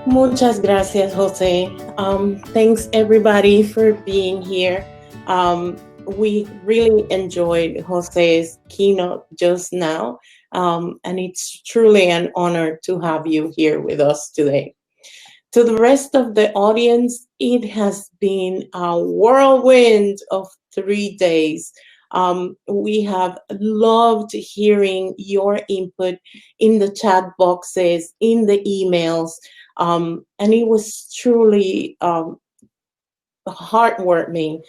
Muchas gracias, Jose. Thanks everybody for being here. We really enjoyed Jose's keynote just now, and it's truly an honor to have you here with us today. To the rest of the audience, it has been a whirlwind of 3 days. We have loved hearing your input in the chat boxes, in the emails, and it was truly heartwarming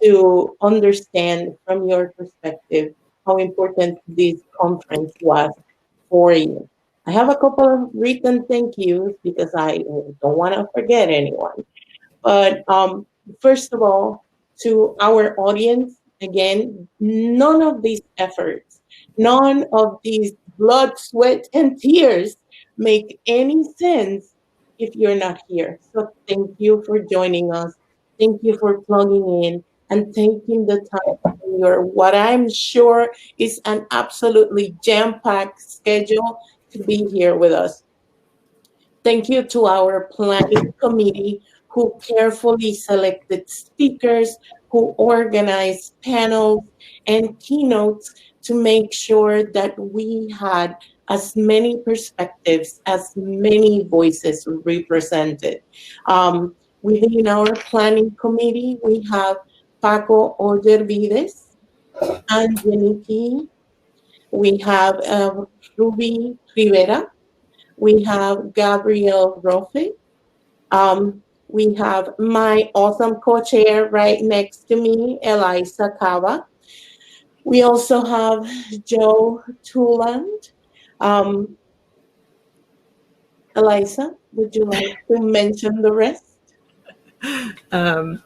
to understand from your perspective how important this conference was for you. I have a couple of written thank yous because I don't want to forget anyone. But first of all, to our audience, again, none of these efforts, none of these blood, sweat, and tears make any sense if you're not here. So thank you for joining us. Thank you for plugging in and taking the time in your what I'm sure is an absolutely jam-packed schedule to be here with us. Thank you to our planning committee who carefully selected speakers, who organized panels and keynotes to make sure that we had as many perspectives, as many voices represented. Within our planning committee, we have Paco Ollervides, Angeliki, we have Ruby Rivera, we have Gabriel Rofe. We have my awesome co-chair right next to me, Elisa Cava. We also have Joe Tuland. Um, Elisa, would you like to mention the rest? Um,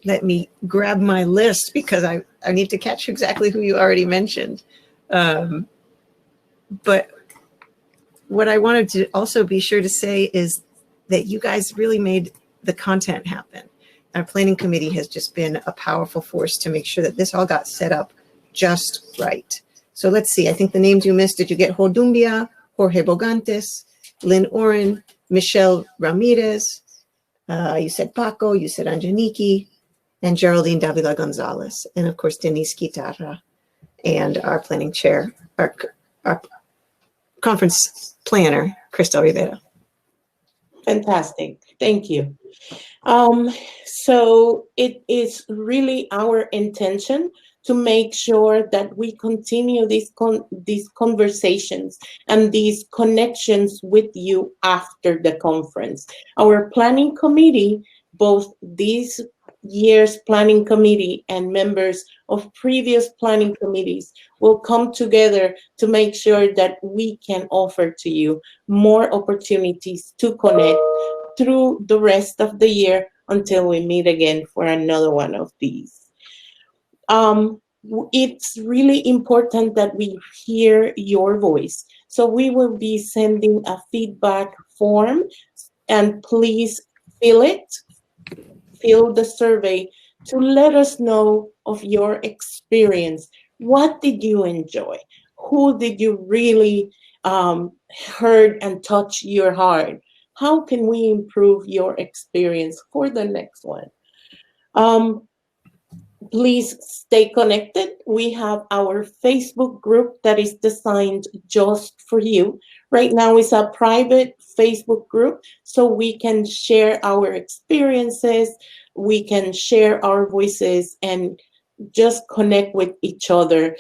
Let me grab my list because I need to catch exactly who you already mentioned. But what I wanted to also be sure to say is that you guys really made the content happen. Our planning committee has just been a powerful force to make sure that this all got set up just right. So let's see. I think the names you missed. Did you get Jordumbia, Jorge Bogantes, Lynn Oren, Michelle Ramirez? You said Paco, you said Anjaniki, and Geraldine Davila Gonzalez, and of course Denise Guitarra, and our planning chair, our conference planner, Crystal Rivera. Fantastic. Thank you. So it is really our intention to make sure that we continue these conversations and these connections with you after the conference. Our planning committee, both this year's planning committee and members of previous planning committees, will come together to make sure that we can offer to you more opportunities to connect through the rest of the year until we meet again for another one of these. It's really important that we hear your voice. So we will be sending a feedback form, and please fill the survey to let us know of your experience. What did you enjoy? Who did you really heard and touch your heart? How can we improve your experience for the next one? Please stay connected. We have our Facebook group that is designed just for you. Right now it's a private Facebook group, so we can share our experiences, we can share our voices, and just connect with each other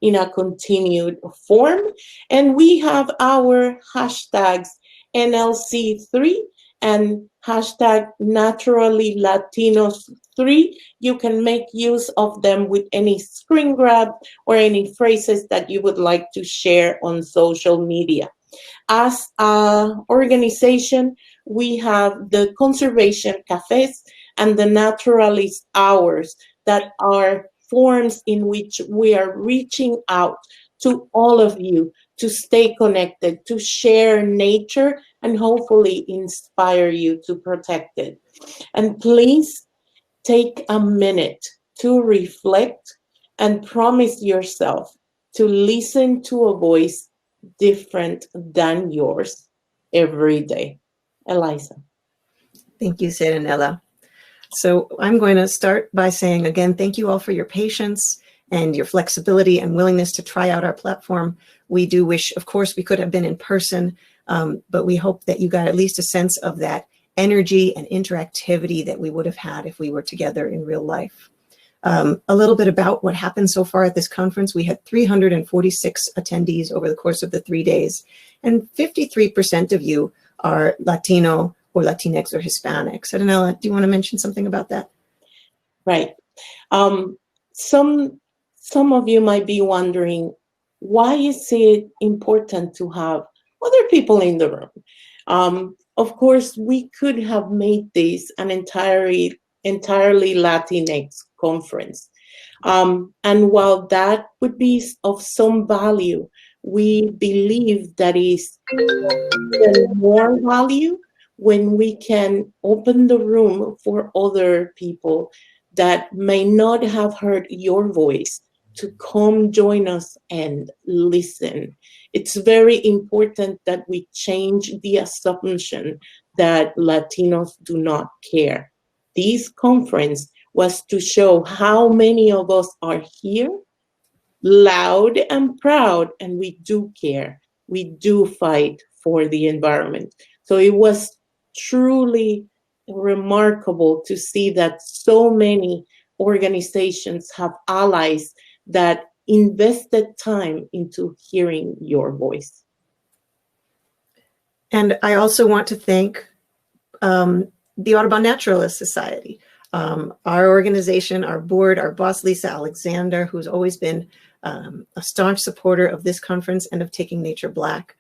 in a continued form. And we have our hashtags NLC3 and hashtag Naturally Latinos 3. You can make use of them with any screen grab or any phrases that you would like to share on social media. As an organization, we have the conservation cafes and the naturalist hours that are forms in which we are reaching out to all of you to stay connected, to share nature, and hopefully inspire you to protect it. And please take a minute to reflect and promise yourself to listen to a voice different than yours every day. Eliza. Thank you, Serenella. So I'm going to start by saying again, thank you all for your patience and your flexibility and willingness to try out our platform. We do wish, of course, we could have been in person, but we hope that you got at least a sense of that energy and interactivity that we would have had if we were together in real life. A little bit about what happened so far at this conference. We had 346 attendees over the course of the 3 days, and 53% of you are Latino or Latinx or Hispanic. Serenella, do you want to mention something about that? Right. Some of you might be wondering, why is it important to have other people in the room? Of course, we could have made this an entirely Latinx conference. And while that would be of some value, we believe that is even more value when we can open the room for other people that may not have heard your voice to come join us and listen. It's very important that we change the assumption that Latinos do not care. This conference was to show how many of us are here, loud and proud, and we do care. We do fight for the environment. So it was truly remarkable to see that so many organizations have allies that invested time into hearing your voice. And I also want to thank the Audubon Naturalist Society, our organization, our board, our boss, Lisa Alexander, who's always been a staunch supporter of this conference and of Taking Nature Black.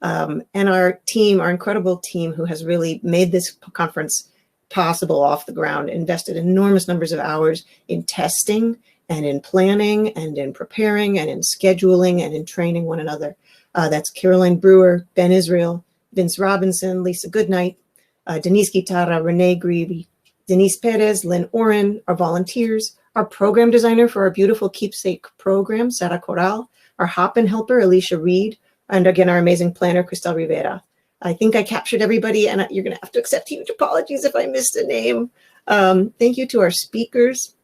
And our team, our incredible team who has really made this conference possible off the ground, invested enormous numbers of hours in testing and in planning and in preparing and in scheduling and in training one another. That's Caroline Brewer, Ben Israel, Vince Robinson, Lisa Goodnight, Denise Guitarra, Renee Greeby, Denise Perez, Lynn Oren, our volunteers, our program designer for our beautiful Keepsake program, Sarah Corral, our Hop-In helper, Alicia Reed, and again, our amazing planner, Cristal Rivera. I think I captured everybody, and you're going to have to accept huge apologies if I missed a name. Thank you to our speakers.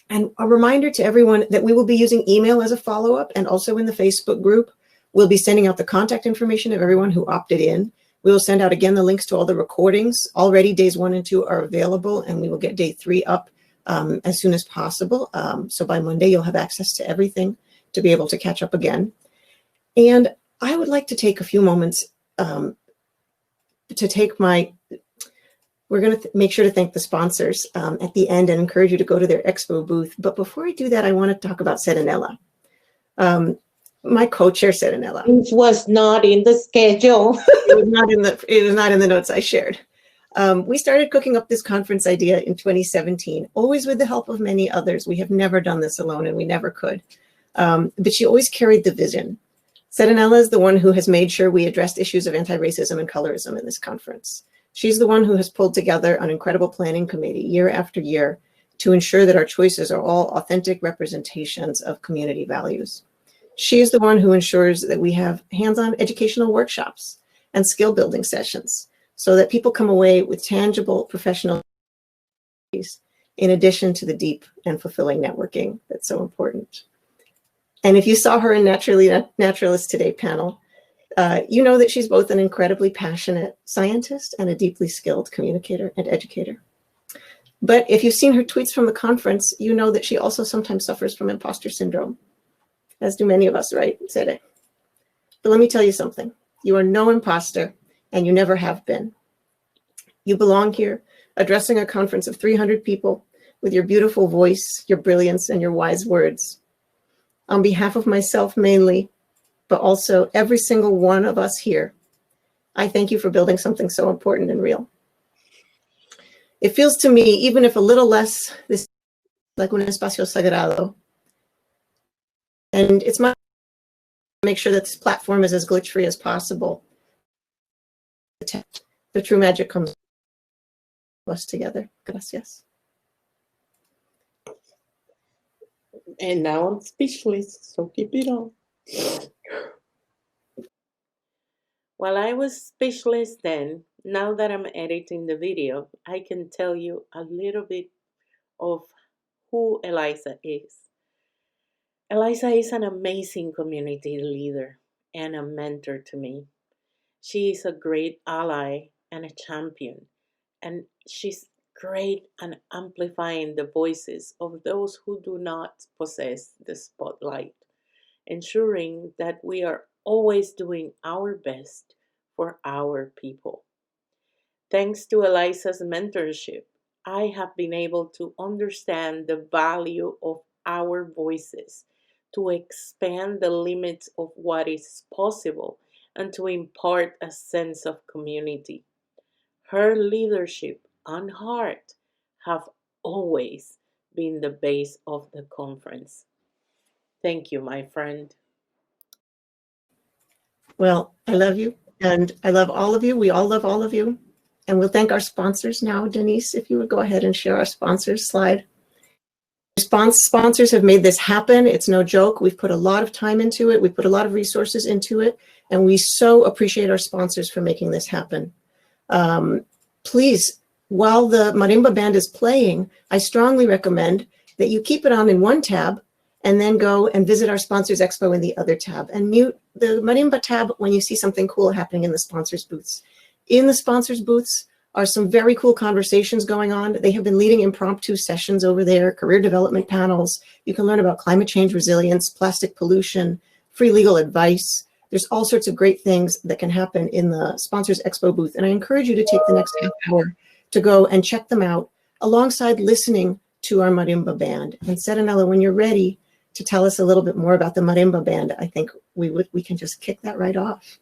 And a reminder to everyone that we will be using email as a follow-up, and also in the Facebook group. We'll be sending out the contact information of everyone who opted in. We will send out again the links to all the recordings. Already days 1 and 2 are available, and we will get day 3 up as soon as possible. So by Monday, you'll have access to everything to be able to catch up again. And I would like to take a few moments to take we're going to make sure to thank the sponsors at the end and encourage you to go to their expo booth. But before I do that, I want to talk about Serenella. My co-chair, Serenella. It was not in the schedule. It was not in the notes I shared. We started cooking up this conference idea in 2017, always with the help of many others. We have never done this alone, and we never could. But she always carried the vision. Serenella is the one who has made sure we addressed issues of anti-racism and colorism in this conference. She's the one who has pulled together an incredible planning committee year after year to ensure that our choices are all authentic representations of community values. She is the one who ensures that we have hands-on educational workshops and skill building sessions so that people come away with tangible professional skills in addition to the deep and fulfilling networking that's so important. And if you saw her in Naturalist Today panel, you know that she's both an incredibly passionate scientist and a deeply skilled communicator and educator. But if you've seen her tweets from the conference, you know that she also sometimes suffers from imposter syndrome, as do many of us, right, Sere? But let me tell you something. You are no imposter, and you never have been. You belong here, addressing a conference of 300 people with your beautiful voice, your brilliance, and your wise words. On behalf of myself mainly, but also every single one of us here, I thank you for building something so important and real. It feels to me, even if a little less, this like un espacio sagrado. And it's my make sure that this platform is as glitch-free as possible. The true magic comes to us together. Gracias. And now I'm speechless, so keep it on. While I was speechless then, now that I'm editing the video, I can tell you a little bit of who Eliza is. Eliza is an amazing community leader and a mentor to me. She is a great ally and a champion, and she's great at amplifying the voices of those who do not possess the spotlight, ensuring that we are always doing our best for our people. Thanks to Eliza's mentorship, I have been able to understand the value of our voices, to expand the limits of what is possible, and to impart a sense of community. Her leadership and heart have always been the base of the conference. Thank you, my friend. Well, I love you, and I love all of you. We all love all of you. And we'll thank our sponsors now. Denise, if you would go ahead and share our sponsors slide. Sponsors have made this happen. It's no joke. We've put a lot of time into it. We put a lot of resources into it. And we so appreciate our sponsors for making this happen. Please, while the marimba band is playing, I strongly recommend that you keep it on in one tab and then go and visit our Sponsors Expo in the other tab and mute the marimba tab when you see something cool happening in the sponsors booths. In the sponsors booths are some very cool conversations going on. They have been leading impromptu sessions over there, career development panels. You can learn about climate change resilience, plastic pollution, free legal advice. There's all sorts of great things that can happen in the Sponsors Expo booth. And I encourage you to take the next half hour to go and check them out alongside listening to our marimba band. And Serenella, when you're ready to tell us a little bit more about the marimba band, I think we can just kick that right off.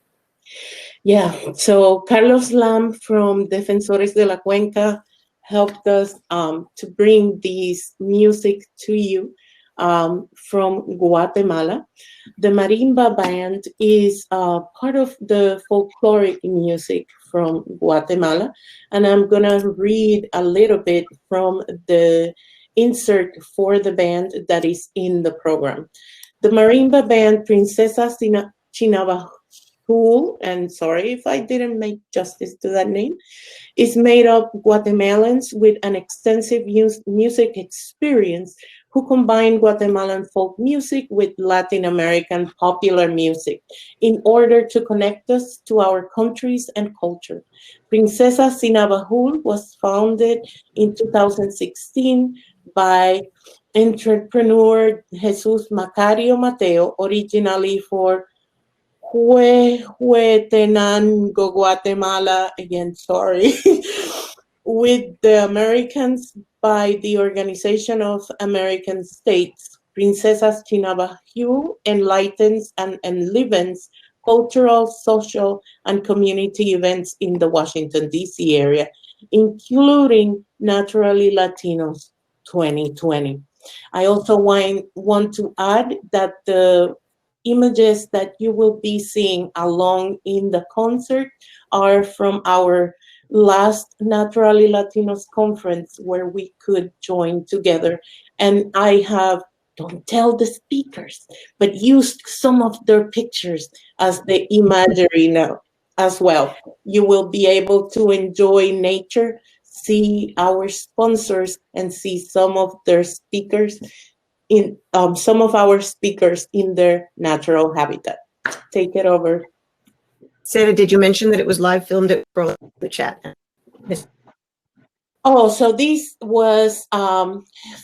Yeah, so Carlos Lam from Defensores de la Cuenca helped us to bring this music to you from Guatemala. The marimba band is part of the folkloric music from Guatemala, and I'm gonna read a little bit from the insert for the band that is in the program. The marimba band Princesa Chinaba, and sorry if I didn't make justice to that name, is made of Guatemalans with an extensive music experience who combine Guatemalan folk music with Latin American popular music in order to connect us to our countries and culture. Princesa Sinabajul was founded in 2016 by entrepreneur Jesus Macario Mateo, originally for Huehuetenango, Guatemala, again, sorry, with the Americans by the Organization of American States. Princesas Chinabajul enlightens and enlivens cultural, social, and community events in the Washington, D.C. area, including Naturally Latinos 2020. I also want to add that the images that you will be seeing along in the concert are from our last Naturally Latinos conference where we could join together. And I have, don't tell the speakers, but used some of their pictures as the imagery now as well. You will be able to enjoy nature, see our sponsors, and see some of their speakers in some of our speakers in their natural habitat. Take it over. Sarah, did you mention that it was live filmed at the chat? Oh, so this was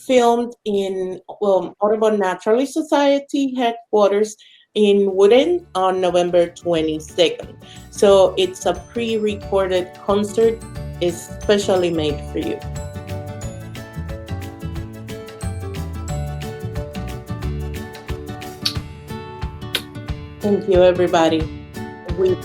filmed in Audubon Naturalist Society headquarters in Woodend on November 22nd. So it's a pre-recorded concert, especially made for you. Thank you, everybody. We